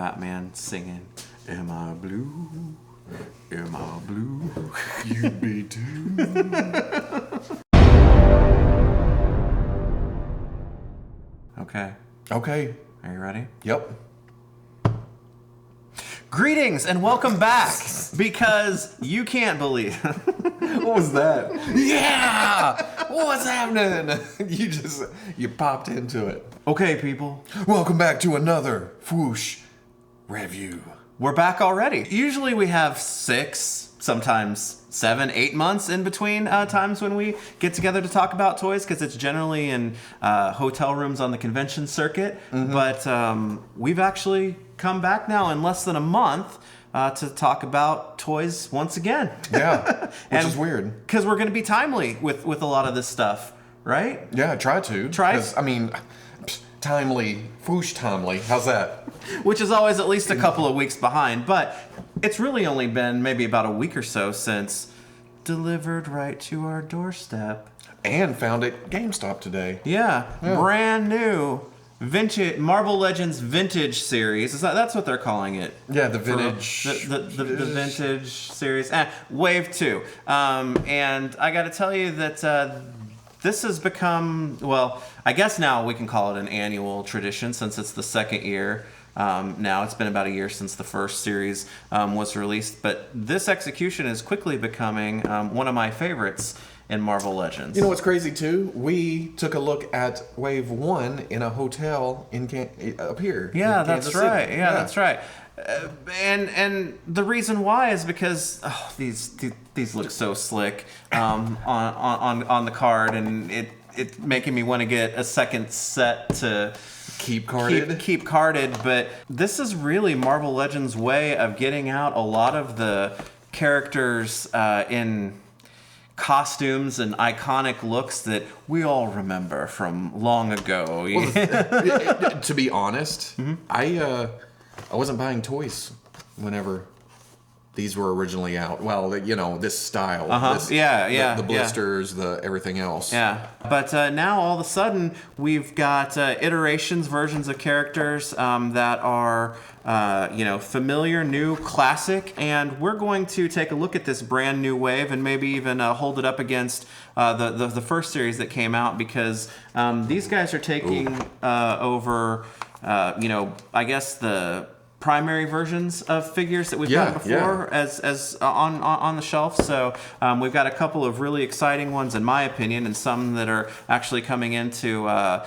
Batman singing, "Am I blue? Am I blue? You be too." Okay. Okay. Are you ready? Yep. Greetings and welcome back, because you can't believe. What was that? Yeah! What's happening? You popped into it. Okay, people. Welcome back to another Fwoosh review. We're back already. Usually we have 6, sometimes 7, 8 months in between times when we get together to talk about toys, because it's generally in hotel rooms on the convention circuit. Mm-hmm. But we've actually come back now in less than a month to talk about toys once again. Yeah, which is weird. Because we're going to be timely with a lot of this stuff, right? Yeah, try to. Timely, Fwoosh timely. How's that? Which is always at least a couple of weeks behind, but it's really only been maybe about a week or so since delivered right to our doorstep. And found it GameStop today. Yeah. Brand new vintage Marvel Legends vintage series. That's what they're calling it. Yeah, the vintage. The vintage series. Wave 2. And I got to tell you that this has become, well, I guess now we can call it an annual tradition since it's the second year. Now it's been about a year since the first series was released, but this execution is quickly becoming one of my favorites in Marvel Legends. You know what's crazy too? We took a look at Wave 1 in a hotel up here. Yeah, that's right. Yeah, that's right. And the reason why is because these look so slick on the card, and it making me want to get a second set to keep carded. But this is really Marvel Legends' way of getting out a lot of the characters in costumes and iconic looks that we all remember from long ago. Well, to be honest, mm-hmm. I wasn't buying toys whenever these were originally out. Well, you know, this style. The blisters, the everything else. Yeah. But now all of a sudden we've got iterations, versions of characters that are familiar, new, classic, and we're going to take a look at this brand new wave and maybe even hold it up against the first series that came out, because these guys are taking over I guess the primary versions of figures that we've gotten before as on the shelf. So we've got a couple of really exciting ones in my opinion, and some that are actually coming in to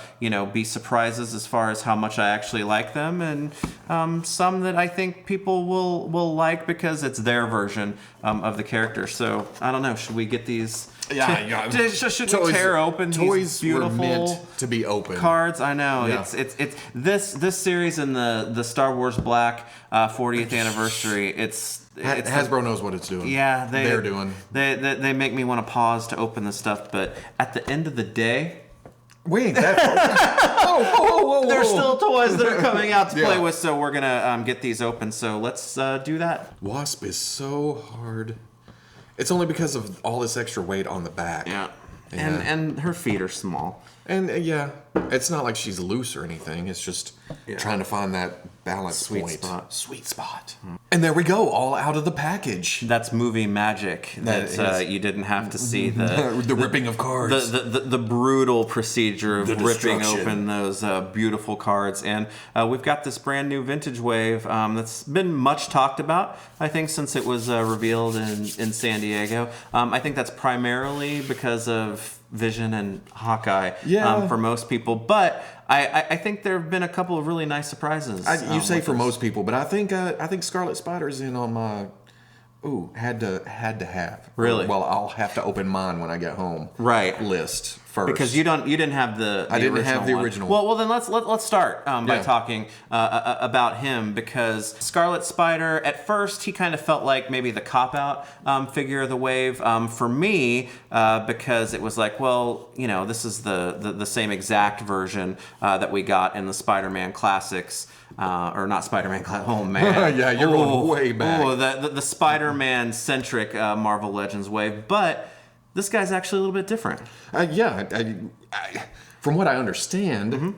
be surprises as far as how much I actually like them, and some that I think people will like because it's their version of the character. So I don't know, should we get these? Should we tear open toys? These beautiful were meant to be open cards? I know. Yeah. It's this series and the Star Wars Black 40th anniversary. It's Hasbro knows what it's doing. Yeah, they're doing. They make me want to pause to open this stuff, but at the end of the day, we ain't that far. Whoa. There's still toys that are coming out to play with, so we're gonna get these open. So let's do that. Wasp is so hard. It's only because of all this extra weight on the back. Yeah. And her feet are small. And it's not like she's loose or anything. It's just trying to find that balance point. Sweet spot. Mm. And there we go, all out of the package. That's movie magic. That you didn't have to see the ripping of cards. The brutal procedure of ripping open those beautiful cards. And we've got this brand new vintage wave that's been much talked about, I think, since it was revealed in San Diego. I think that's primarily because of Vision and Hawkeye for most people, but I think there have been a couple of really nice surprises. You say for most people, but I think Scarlet Spider's in on my had to have. Really? Well, I'll have to open mine when I get home. Right. List first, because you didn't have the I didn't have the original. Well then let's start by talking about him, because Scarlet Spider, at first he kind of felt like maybe the cop-out figure of the wave for me, because it was like, well, this is the same exact version that we got in the Spider-Man classics. Or not Spider-Man. Oh man! Yeah, you're going way back. The Spider-Man centric Marvel Legends wave, but this guy's actually a little bit different. From what I understand,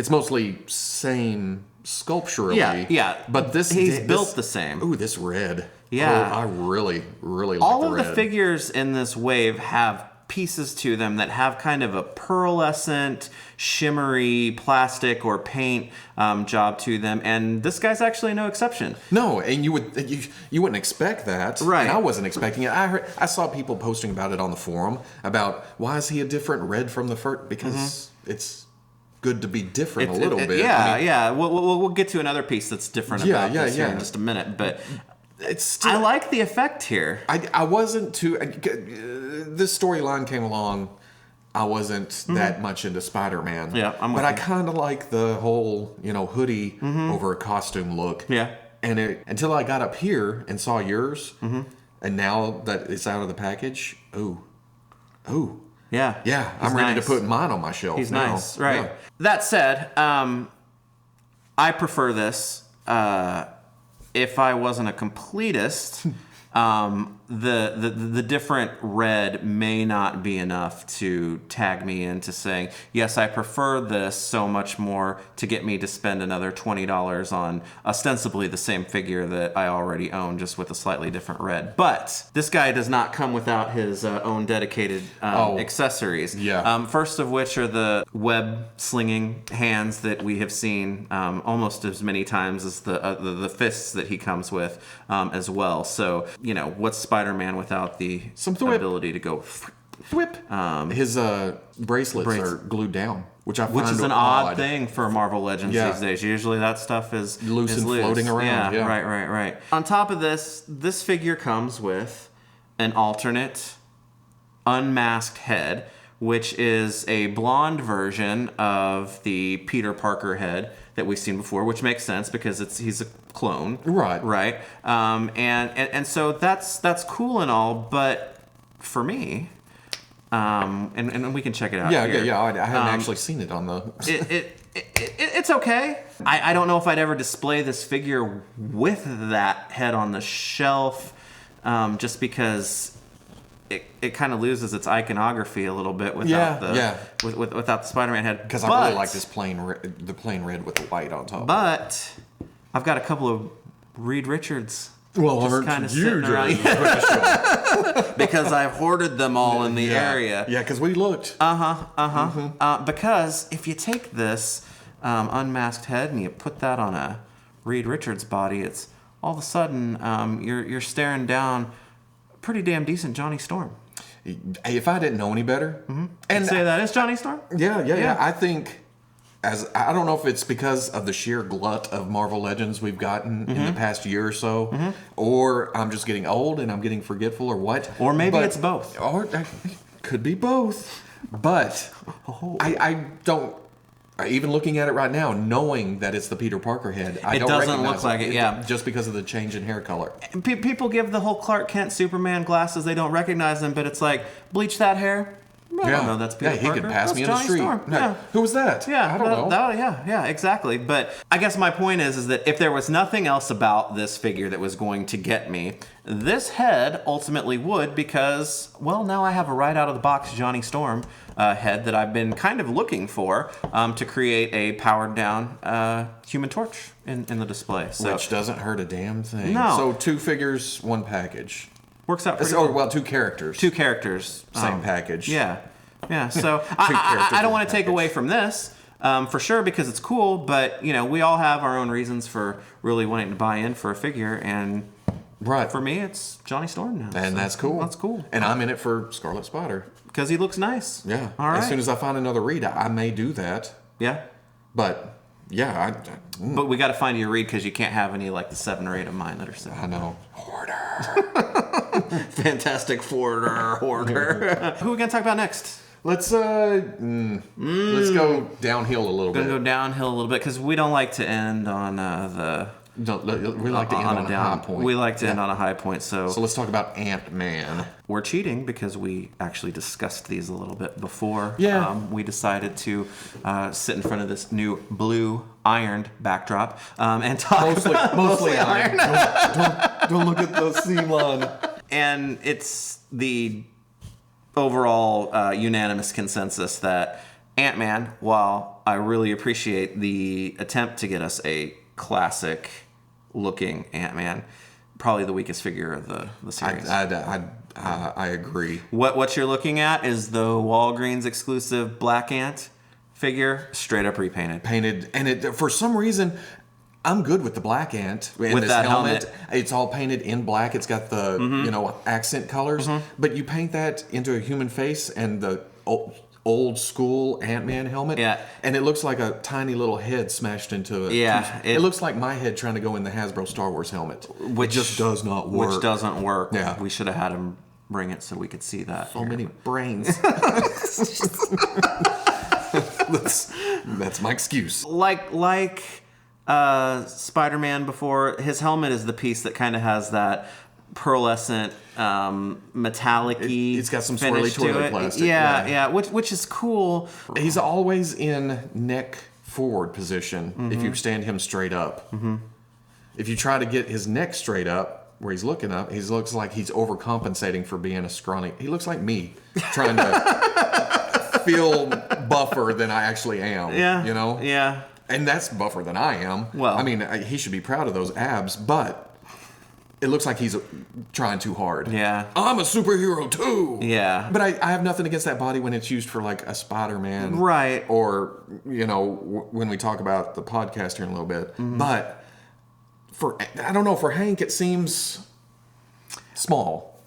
it's mostly same sculpturally. Yeah. But he's built the same. Ooh, this red. Yeah. Oh, I really, really like all the of red. the figures in this wave have pieces to them that have kind of a pearlescent, shimmery plastic or paint job to them, and this guy's actually no exception. No, and you wouldn't expect that, right? And I wasn't expecting it. I saw people posting about it on the forum about why is he a different red from the first? Because it's good to be different a little bit. Yeah, I mean, yeah. We'll get to another piece that's different about this here in just a minute, but. It's still, I like the effect here. I wasn't too. This storyline came along. I wasn't that much into Spider-Man. Yeah, but I kind of like the whole hoodie over a costume look. Yeah. And until I got up here and saw yours, and now that it's out of the package, ooh. Yeah, I'm ready to put mine on my shelf. He's now. nice, right? Yeah. That said, I prefer this. If I wasn't a completist, the different red may not be enough to tag me into saying, yes, I prefer this so much more to get me to spend another $20 on ostensibly the same figure that I already own, just with a slightly different red. But this guy does not come without his own dedicated accessories. Yeah. First of which are the web slinging hands that we have seen almost as many times as the fists that he comes with as well. So, what's Spider-Man without the ability to go whip? His bracelets are glued down, which is an odd thing for Marvel Legends these days. Usually that stuff is loose and floating around. Yeah, right. On top of this figure comes with an alternate unmasked head, which is a blonde version of the Peter Parker head that we've seen before, which makes sense because he's a clone, right? And so that's cool and all, but for me, and we can check it out. Yeah. I haven't actually seen it on the. It's okay. I don't know if I'd ever display this figure with that head on the shelf, just because. It kind of loses its iconography a little bit without the Spider-Man head. Because I really like this plain red with the white on top. But I've got a couple of Reed Richards. Well, just kind of sitting around because I've hoarded them all in the area. Yeah, because we looked. Because if you take this unmasked head and you put that on a Reed Richards body, it's all of a sudden you're staring down pretty damn decent Johnny Storm. If I didn't know any better, and say that is Johnny Storm. Yeah. I think I don't know if it's because of the sheer glut of Marvel Legends we've gotten in the past year or so, or I'm just getting old and I'm getting forgetful, or what, or maybe it's both, or could be both. But I don't. Even looking at it right now, knowing that it's the Peter Parker head, I don't recognize it. It doesn't look like it, just because of the change in hair color. People give the whole Clark Kent Superman glasses, they don't recognize them, but it's like, bleach that hair? I don't know, that's Peter Parker. He could pass me in the street. Yeah. Who was that? Yeah, I don't know. Yeah, exactly. But I guess my point is that if there was nothing else about this figure that was going to get me, this head ultimately would, because, well, now I have a right out of the box Johnny Storm head that I've been kind of looking for to create a powered down Human Torch in the display. So, which doesn't hurt a damn thing. No. So 2 figures, 1 package. Works out pretty well. Well, 2 characters. 2 characters. Same package. Yeah. So I don't want to take away from this for sure, because it's cool, but we all have our own reasons for really wanting to buy in for a figure, and for me it's Johnny Storm now. And that's cool. That's cool. And I'm in it for Scarlet Spider. Because he looks nice. Yeah. All right. As soon as I find another Reed, I may do that. Yeah. But yeah, but we got to find you a Reed, because you can't have any like the 7 or 8 of mine that are 7. I know. Hoarder. Fantastic hoarder. Who are we gonna talk about next? Let's go downhill a little bit. Gonna go downhill a little bit, because we don't like to end on we like to end on a high point. We like to end on a high point. So let's talk about Ant-Man. We're cheating because we actually discussed these a little bit before. Yeah. We decided to sit in front of this new blue ironed backdrop and talk mostly iron. Don't look at the seam line. And it's the overall unanimous consensus that Ant-Man, while I really appreciate the attempt to get us a classic-looking Ant-Man, probably the weakest figure of the series. I agree. What you're looking at is the Walgreens exclusive Black Ant figure, straight up repainted. Painted, and it for some reason, I'm good with the Black Ant. And with this that helmet. It's all painted in black. It's got the accent colors. But you paint that into a human face and the old school Ant-Man helmet. Yeah. And it looks like a tiny little head smashed into it. Yeah. It looks like my head trying to go in the Hasbro Star Wars helmet. Which just does not work. Which doesn't work. Yeah. We should have had him bring it so we could see that. So many brains. That's my excuse. Like Spider-Man before, his helmet is the piece that kind of has that pearlescent, metallic-y It's got some finish swirly to toilet it. plastic. Yeah, which is cool. He's always in neck forward position if you stand him straight up. If you try to get his neck straight up, where he's looking up, he looks like he's overcompensating for being a scrawny. He looks like me trying to feel buffer than I actually am. Yeah. You know? Yeah. And that's buffer than I am. Well, I mean, he should be proud of those abs, but it looks like he's trying too hard. Yeah. I'm a superhero too. Yeah. But I have nothing against that body when it's used for like a Spider-Man. Right. Or, when we talk about the podcast here in a little bit. But I don't know, for Hank it seems small.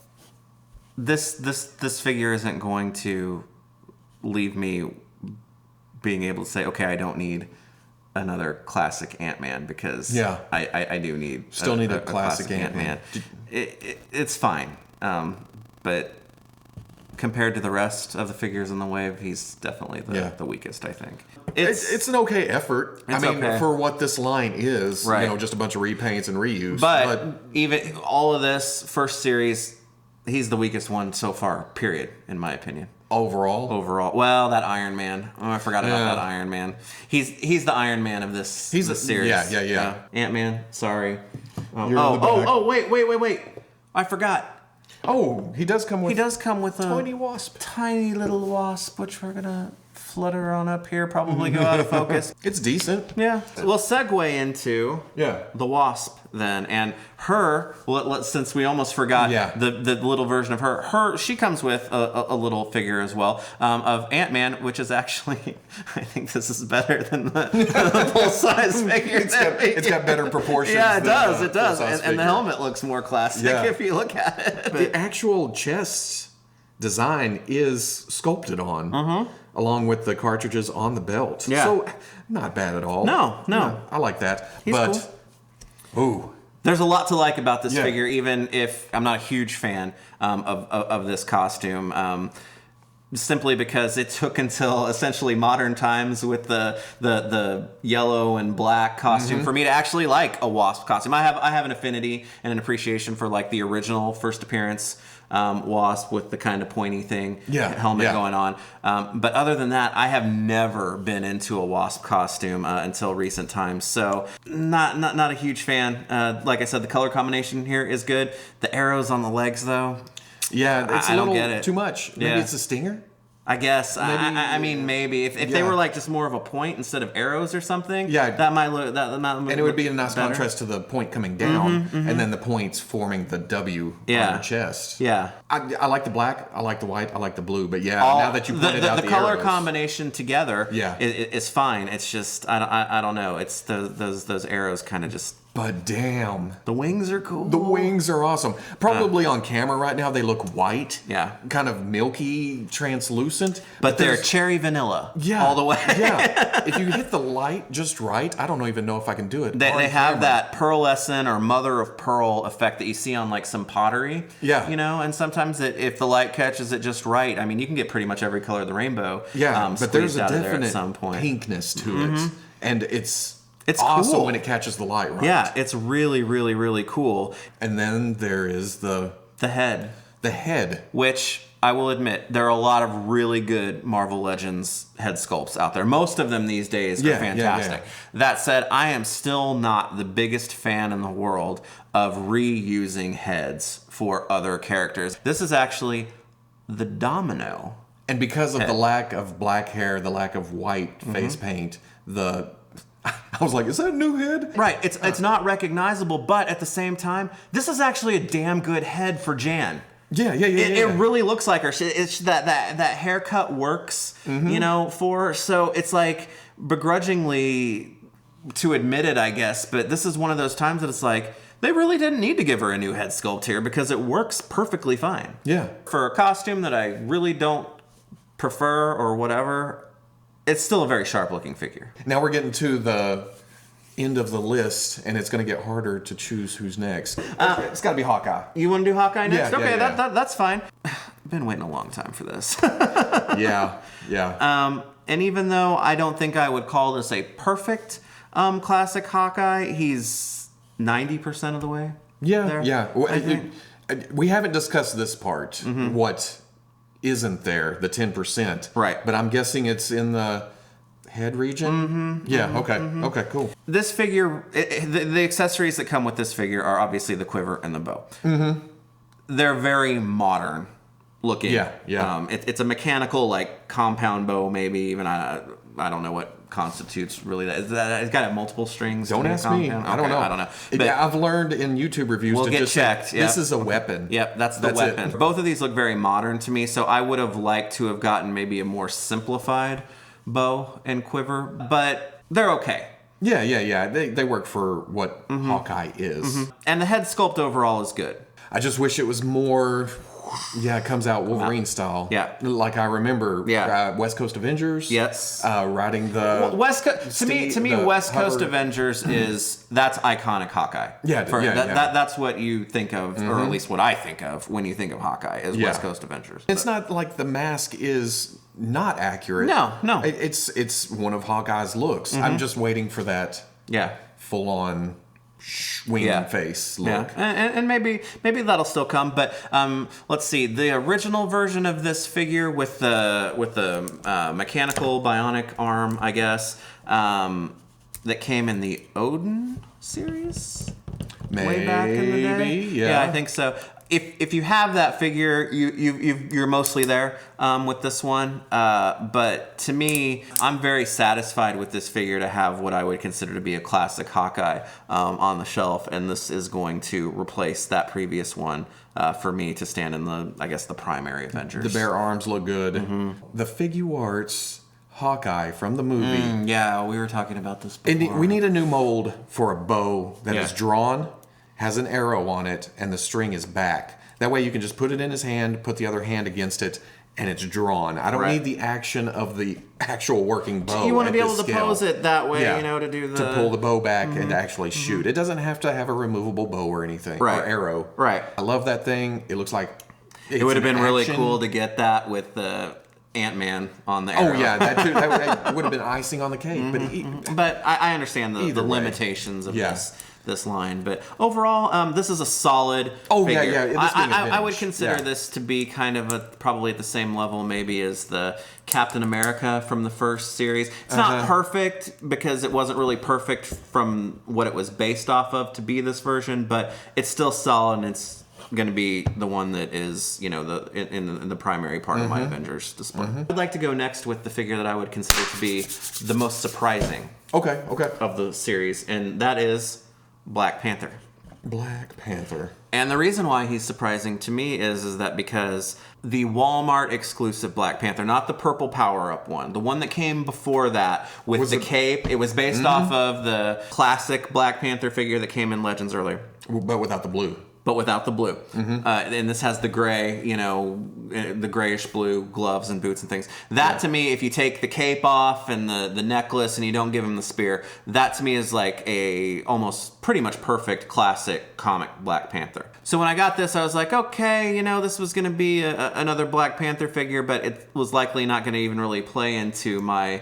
This figure isn't going to leave me being able to say, okay, I don't need another classic Ant-Man, because I do need need a classic Ant-Man. It's fine, but compared to the rest of the figures in the wave, he's definitely the weakest, I think. It's an okay effort. I mean, okay. for what this line is, right. Just a bunch of repaints and reuse. But even all of this first series, he's the weakest one so far, period, in my opinion. Overall, well, that Iron Man. Oh, I forgot about that Iron Man. He's the Iron Man of this series. Yeah. Ant-Man. Sorry. Wait. I forgot. Oh, he does come with a tiny little wasp, which we're gonna flutter on up here. Probably go out of focus. It's decent. Yeah. We'll segue into the Wasp then, and her. Since we almost forgot the little version of her. She comes with a little figure as well of Ant-Man, which is actually, I think this is better than the full size figure. It's got better proportions. Yeah, it does. And the helmet looks more classic if you look at it. The actual chest design is sculpted on. Along with the cartridges on the belt. Yeah. So, not bad at all. No. I like that. He's cool. There's a lot to like about this figure, even if I'm not a huge fan of this costume. Simply because it took until essentially modern times with the yellow and black costume for me to actually like a Wasp costume. I have an affinity and an appreciation for like the original first appearance Wasp with the kind of pointy thing, helmet going on. But other than that, I have never been into a Wasp costume until recent times. So not a huge fan. Like I said, the color combination here is good. The arrows on the legs, though. Yeah, it's I a don't little get it. too much. Maybe it's a stinger? I guess. I mean, maybe if they were like just more of a point instead of arrows or something. Yeah, that might look. That might and it would be a nice contrast to the point coming down, and then the points forming the W on your chest. Yeah, I like the black. I like the white. I like the blue. But now that you pointed out the color combination together, is fine. It's just I don't know. It's those arrows kind of just. But damn. The wings are cool. The wings are awesome. Probably on camera right now they look white. Yeah. Kind of milky, translucent. But they're cherry vanilla. Yeah. All the way. Yeah. If you hit the light just right, I don't even know if I can do it. They have that pearlescent or mother of pearl effect that you see on like some pottery. Yeah. And sometimes if the light catches it just right, I mean, you can get pretty much every color of the rainbow. Yeah. But there's a definite at some point. pinkness to it. And it's awesome cool when it catches the light right. Yeah, it's really, really, really cool. And then there is the head. The head. Which, I will admit, there are a lot of really good Marvel Legends head sculpts out there. Most of them these days are fantastic. Yeah. That said, I am still not the biggest fan in the world of reusing heads for other characters. This is actually the Domino And because of the lack of black hair, the lack of white face paint, I was like, is that a new head? Right. It's not recognizable, but at the same time, this is actually a damn good head for Jan. Yeah. It really looks like her. It's that haircut works, for her. So it's like begrudgingly to admit it, I guess. But this is one of those times that it's like they really didn't need to give her a new head sculpt here because it works perfectly fine. Yeah. For a costume that I really don't prefer or whatever, it's still a very sharp looking figure. Now we're getting to the end of the list, and it's going to get harder to choose who's next. It's got to be Hawkeye. You want to do Hawkeye next? Yeah, okay, yeah. That's fine. I've been waiting a long time for this. Yeah. And even though I don't think I would call this a perfect classic Hawkeye, he's 90% of the way. Yeah. We haven't discussed this part. What isn't there, the 10%. Right. But I'm guessing it's in the head region? Okay, cool. This figure, the accessories that come with this figure are obviously the quiver and the bow. They're very modern looking. Yeah. It's a mechanical, like, compound bow, maybe even. I don't know what constitutes really that. It's got multiple strings. Don't ask me. Okay, I don't know. But I've learned in YouTube reviews we'll to get just checked. say, this is a weapon. Yep, that's the weapon. It. Both of these look very modern to me, so I would have liked to have gotten maybe a more simplified bow and quiver, but they're okay. Yeah. They work for what Hawkeye is. And the head sculpt overall is good. I just wish it was more... Yeah, it comes out Wolverine style. Yeah. Like I remember West Coast Avengers. Yes. Riding the... West Coast, to me, West Coast Avengers that's iconic Hawkeye. That's what you think of, or at least what I think of when you think of Hawkeye, is West Coast Avengers. It's not like the mask is not accurate. No. It's one of Hawkeye's looks. I'm just waiting for that full-on... wing face look. And maybe that'll still come, but let's see. The original version of this figure with the mechanical bionic arm, I guess, that came in the Odin series way back in the day. Yeah, I think so. If you have that figure, you're mostly there with this one. But to me, I'm very satisfied with this figure to have what I would consider to be a classic Hawkeye on the shelf, and this is going to replace that previous one for me to stand in the primary Avengers. The bare arms look good. The Figuarts Hawkeye from the movie. We were talking about this before. We need a new mold for a bow that is drawn, has an arrow on it, and the string is back. That way you can just put it in his hand, put the other hand against it, and it's drawn. I don't need the action of the actual working bow. You want to be able to pose it that way, to do the... To pull the bow back and to actually shoot. It doesn't have to have a removable bow or anything, or arrow. Right. I love that thing. It looks like it would have been really cool to get that with the Ant-Man on the arrow. Oh, yeah, that too. That would have been icing on the cake. But I understand the limitations of this line, but overall, this is a solid figure. I would consider this to be kind of probably at the same level maybe as the Captain America from the first series. It's not perfect because it wasn't really perfect from what it was based off of to be this version, but it's still solid, and it's going to be the one that is, in the primary part of my Avengers display. I'd like to go next with the figure that I would consider to be the most surprising of the series, and that is Black Panther. Black Panther. And the reason why he's surprising to me is that because the Walmart exclusive Black Panther, not the purple power-up one, the one that came before that with the cape, it was based off of the classic Black Panther figure that came in Legends earlier. But without the blue. And this has the gray, the grayish blue gloves and boots and things. That to me, if you take the cape off and the necklace and you don't give him the spear, that to me is like a almost pretty much perfect classic comic Black Panther. So when I got this, I was like, okay, this was going to be another Black Panther figure, but it was likely not going to even really play into my,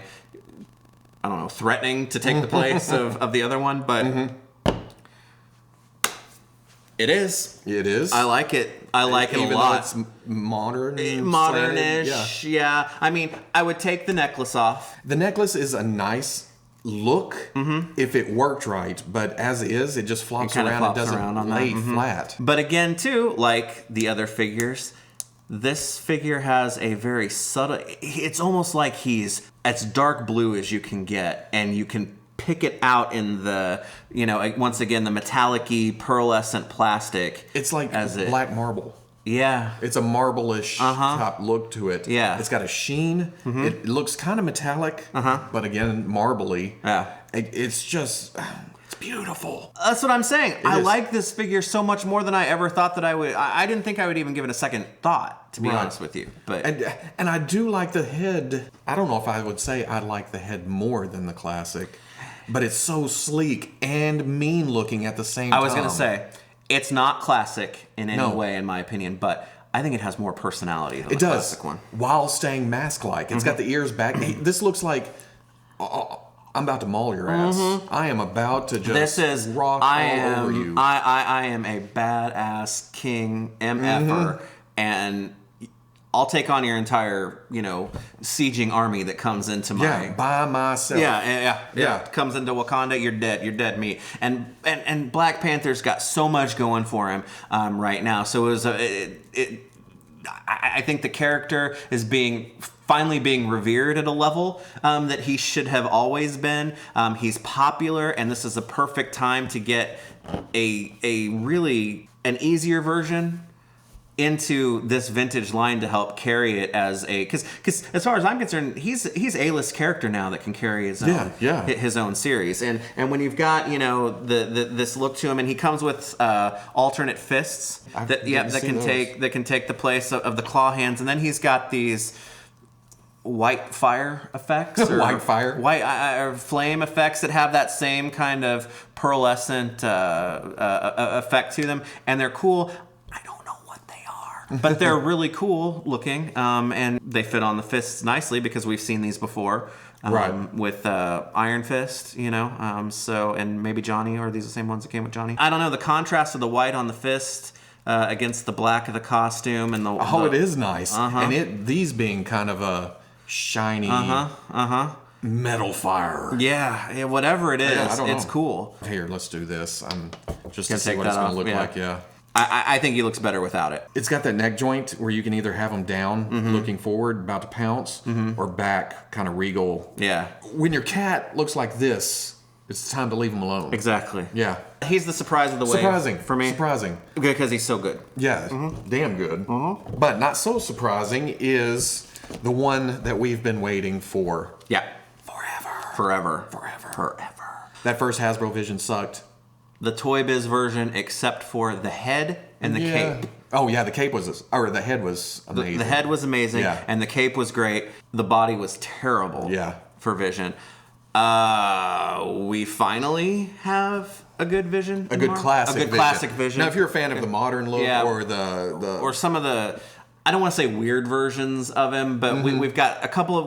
threatening to take the place of the other one, but... It is. It is. I like it. I like it a lot. Even though it's modern-ish. Yeah. I mean, I would take the necklace off. The necklace is a nice look if it worked right, but as is, it just flops around and doesn't lay flat. But again, too, like the other figures, This figure has a very subtle... It's almost like he's as dark blue as you can get, and you can pick it out in the, once again, the metallic-y, pearlescent plastic. It's like black marble. Yeah. It's a marble-ish top look to it. Yeah. It's got a sheen. Mm-hmm. It looks kind of metallic, but again, marbly. Yeah. It's just... It's beautiful. That's what I'm saying. I like this figure so much more than I ever thought that I would. I didn't think I would even give it a second thought, to be honest with you. But and I do like the head. I don't know if I would say I like the head more than the classic, but it's so sleek and mean looking at the same time. I was going to say, it's not classic in any way, in my opinion, but I think it has more personality than the classic one. While staying mask-like. It's got the ears back. This looks like... I'm about to maul your ass. I am about to just rock all over you. I am a badass king MFer, and I'll take on your entire, sieging army that comes into my... Yeah, by myself. Yeah. Comes into Wakanda, you're dead meat. And Black Panther's got so much going for him right now. So I think the character is finally being revered at a level that he should have always been. He's popular, and this is a perfect time to get an easier version into this vintage line to help carry it as because as far as I'm concerned, he's A-list character now that can carry his own series. And when you've got this look to him, and he comes with alternate fists that can take the place of the claw hands, and then he's got these white fire effects or flame effects that have that same kind of pearlescent effect to them, and they're cool. I don't know what they are, but they're really cool looking, and they fit on the fists nicely because we've seen these before. With Iron Fist, and maybe Johnny, or are these the same ones that came with Johnny? I don't know, the contrast of the white on the fist against the black of the costume and it is nice. And these being kind of a shiny metal fire. Yeah, whatever it is, it's cool. Here, let's do this. I'm just to see what it's going to look like. Yeah. I think he looks better without it. It's got that neck joint where you can either have him down, looking forward, about to pounce, or back, kind of regal. Yeah. When your cat looks like this, it's time to leave him alone. Exactly. Yeah. He's the surprise of the wave for me. Surprising. Because he's so good. Yeah, damn good. But not so surprising is the one that we've been waiting for. Yeah. Forever. That first Hasbro Vision sucked. The Toy Biz version, except for the head and the cape. Oh yeah, the head was amazing. The head was amazing, and the cape was great. The body was terrible. For Vision. We finally have a good Vision. A good classic Vision. Now, if you're a fan of the modern look or some of the, I don't want to say weird versions of him, but we've had a couple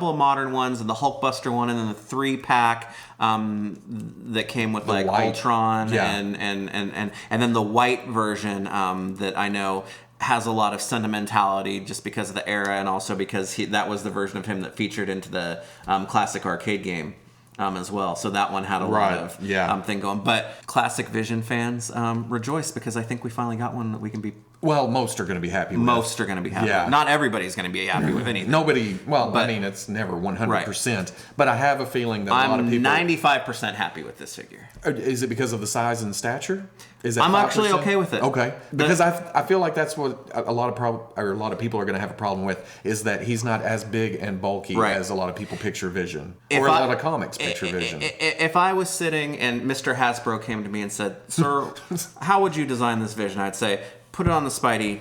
of modern ones, and the Hulkbuster one, and then the 3-pack that came with like Ultron and then the white version that I know has a lot of sentimentality just because of the era, and also because that was the version of him that featured into the classic arcade game as well. So that one had a lot of thing going. But classic Vision fans rejoice, because I think we finally got one that we can be... Well, most are going to be happy with. Most are going to be happy with. Not everybody's going to be happy with anything. Nobody... Well, I mean, it's never 100%. Right. But I have a feeling that a lot of people... I'm 95% happy with this figure. Is it because of the size and stature? Is it? I'm actually okay with it. Okay. Because I feel like that's what a lot of people are going to have a problem with, is that he's not as big and bulky as a lot of people picture Vision. Or a lot of comics picture Vision. If I was sitting and Mr. Hasbro came to me and said, "Sir, how would you design this Vision?" I'd say, put it on the Spidey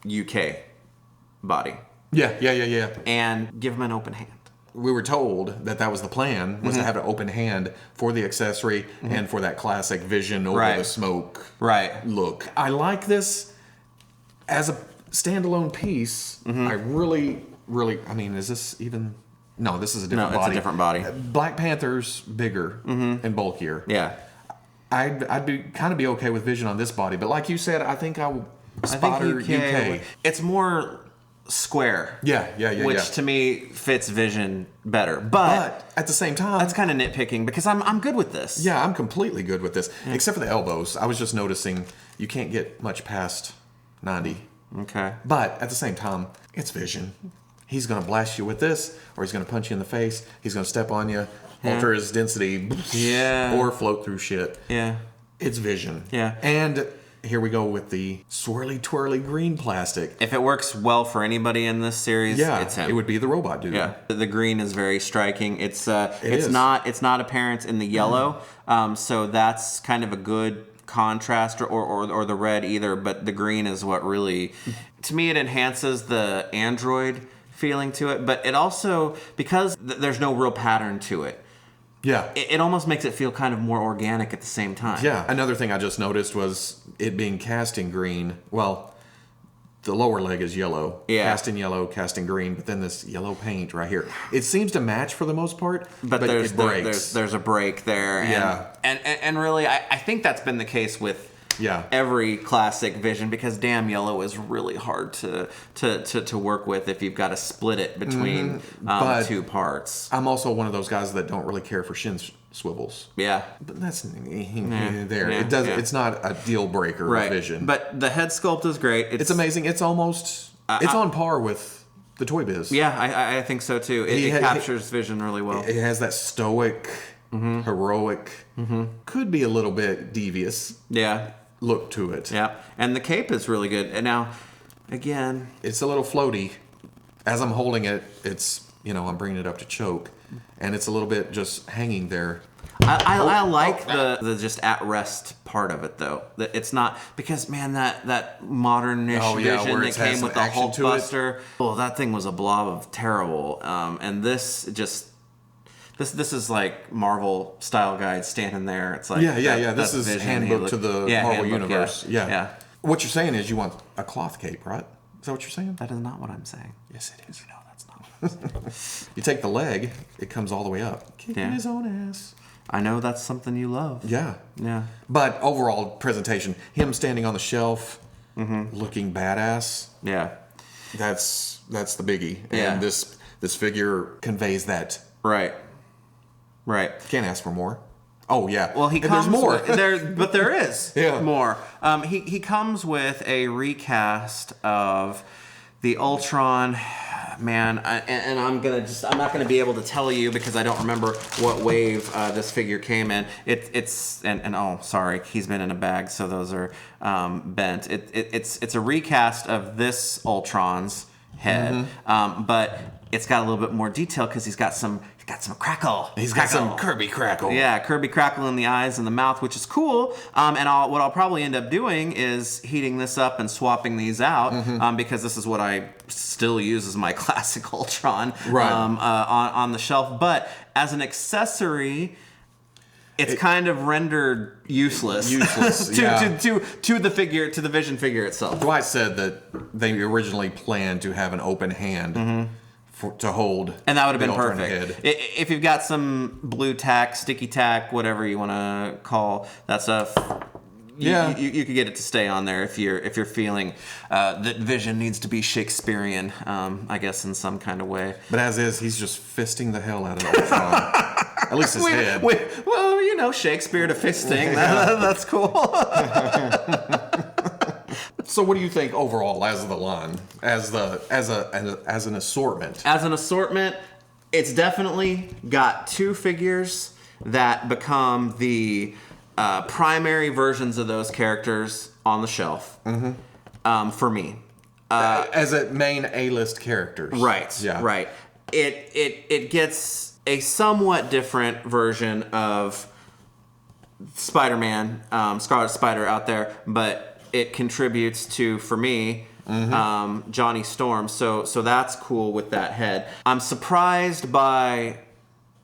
UK body. Yeah. And give him an open hand. We were told that was the plan, was to have an open hand for the accessory and for that classic Vision over the smoke look. I like this as a standalone piece. I really, I mean, is this even... No, this is a different body. No, it's a different body. Black Panther's bigger and bulkier. Yeah. I'd be okay with Vision on this body, but like you said, I think Spotter UK. It's more square. Yeah. Which to me fits Vision better. But at the same time, that's kind of nitpicking, because I'm good with this. Yeah, I'm completely good with this, except for the elbows. I was just noticing you can't get much past 90. Okay. But at the same time, it's Vision. He's going to blast you with this, or he's going to punch you in the face. He's going to step on you, alter his density, or float through shit. Yeah. It's Vision. Yeah. And here we go with the swirly, twirly green plastic. If it works well for anybody in this series, it's him. It would be the robot dude. Yeah. The green is very striking. It's not apparent in the yellow, so that's kind of a good contrast, or the red either. But the green is what really, to me, it enhances the android feeling to it. But it also, because there's no real pattern to it. Yeah. It almost makes it feel kind of more organic at the same time. Yeah. Another thing I just noticed was it being cast in green. Well, the lower leg is yellow. Yeah. Cast in yellow, cast in green, but then this yellow paint right here. It seems to match for the most part, but it breaks. There's a break there. And really, I think that's been the case with every classic Vision, because damn, yellow is really hard to work with if you've got to split it between two parts. I'm also one of those guys that don't really care for shin swivels. Yeah, but that's there. It does. It's not a deal breaker with Vision. But the head sculpt is great. It's amazing. It's almost it's on par with the Toy Biz. Yeah, I think so too. It captures Vision really well. It has that stoic, heroic, could be a little bit devious. Yeah. Look to it. Yeah, and the cape is really good. And now, again, it's a little floaty. As I'm holding it, it's, I'm bringing it up to choke, and it's a little bit just hanging there. I like the just at rest part of it though. That it's not, because man, that modernish Vision that came with the Hulkbuster. Oh, that thing was a blob of terrible. And this just. This is like Marvel style guide standing there. It's like This is Vision. Handbook to the Marvel universe. Yeah. What you're saying is you want a cloth cape, right? Is that what you're saying? That is not what I'm saying. Yes, it is. No, that's not what I'm saying. You take the leg, it comes all the way up, kicking his own ass. I know that's something you love. Yeah. Yeah. But overall presentation, him standing on the shelf, looking badass. Yeah. That's the biggie. Yeah. And this figure conveys that. Right. Right. Can't ask for more. Oh yeah. Well, there's more. But there is more. He comes with a recast of the Ultron Man, and I'm not gonna be able to tell you because I don't remember what wave this figure came in. It's sorry, he's been in a bag, so those are bent. It's a recast of this Ultron's head, but it's got a little bit more detail because he's got some crackle. He's got some Kirby crackle. Yeah, Kirby crackle in the eyes and the mouth, which is cool. And what I'll probably end up doing is heating this up and swapping these out because this is what I still use as my classic Ultron on the shelf. But as an accessory, it's kind of rendered useless. to the figure, to the Vision figure itself. Dwight said that they originally planned to have an open hand. To hold, and that would have been perfect. If you've got some blue tack, sticky tack, whatever you want to call that stuff, you could get it to stay on there if you're feeling that Vision needs to be Shakespearean, I guess in some kind of way. But as is, he's just fisting the hell out of Ultron. At least his head. Well, Shakespeare to fisting. That's cool. So what do you think overall as the line, as an assortment? As an assortment, it's definitely got two figures that become the primary versions of those characters on the shelf. For me, as a main A-list characters, right? Yeah, right. It gets a somewhat different version of Spider-Man, Scarlet Spider out there, but it contributes to, for me, Johnny Storm. So that's cool with that head. I'm surprised by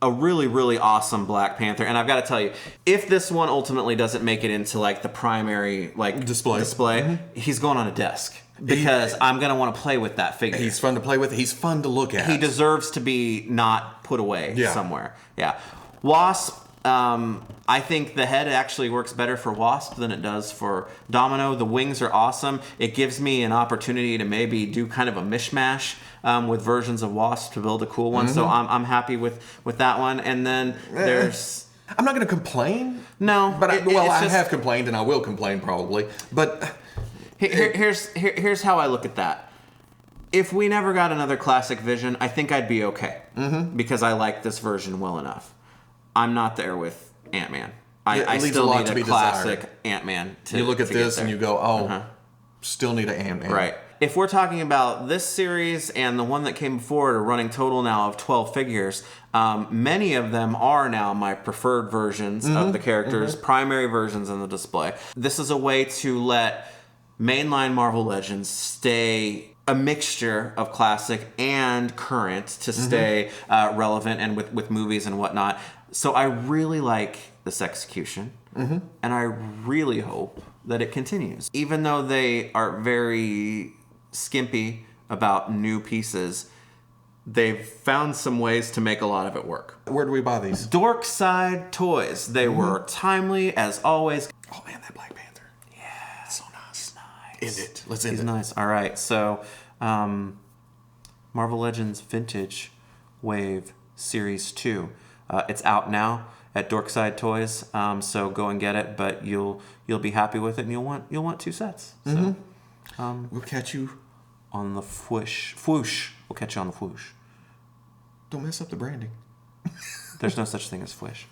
a really, really awesome Black Panther. And I've got to tell you, if this one ultimately doesn't make it into like the primary display, he's going on a desk. Because I'm going to want to play with that figure. He's fun to play with. He's fun to look at. He deserves to be not put away somewhere. Yeah. Wasp. I think the head actually works better for Wasp than it does for Domino. The wings are awesome. It gives me an opportunity to maybe do kind of a mishmash with versions of Wasp to build a cool one. So I'm happy with that one. And then there's... I'm not going to complain. No. But I have complained, and I will complain probably. But Here's how I look at that. If we never got another classic Vision, I think I'd be okay. Because I like this version well enough. I'm not there with Ant-Man. I still need a classic Ant-Man to. You look at this and you go, still need an Ant-Man. Right. If we're talking about this series and the one that came before it, a running total now of 12 figures, many of them are now my preferred versions of the characters, primary versions in the display. This is a way to let mainline Marvel Legends stay a mixture of classic and current to stay relevant and with movies and whatnot. So I really like this execution, and I really hope that it continues. Even though they are very skimpy about new pieces, they've found some ways to make a lot of it work. Where do we buy these? Dorkside Toys. They were timely as always. Oh man, that Black Panther. Yeah, it's so nice. Nice. End it. Let's end it. He's nice. All right, so Marvel Legends Vintage Wave Series 2. It's out now at Dorkside Toys, so go and get it. But you'll be happy with it, and you'll want 2 sets. So, we'll catch you on the Fwoosh. We'll catch you on the Fwoosh. Don't mess up the branding. There's no such thing as Fwoosh.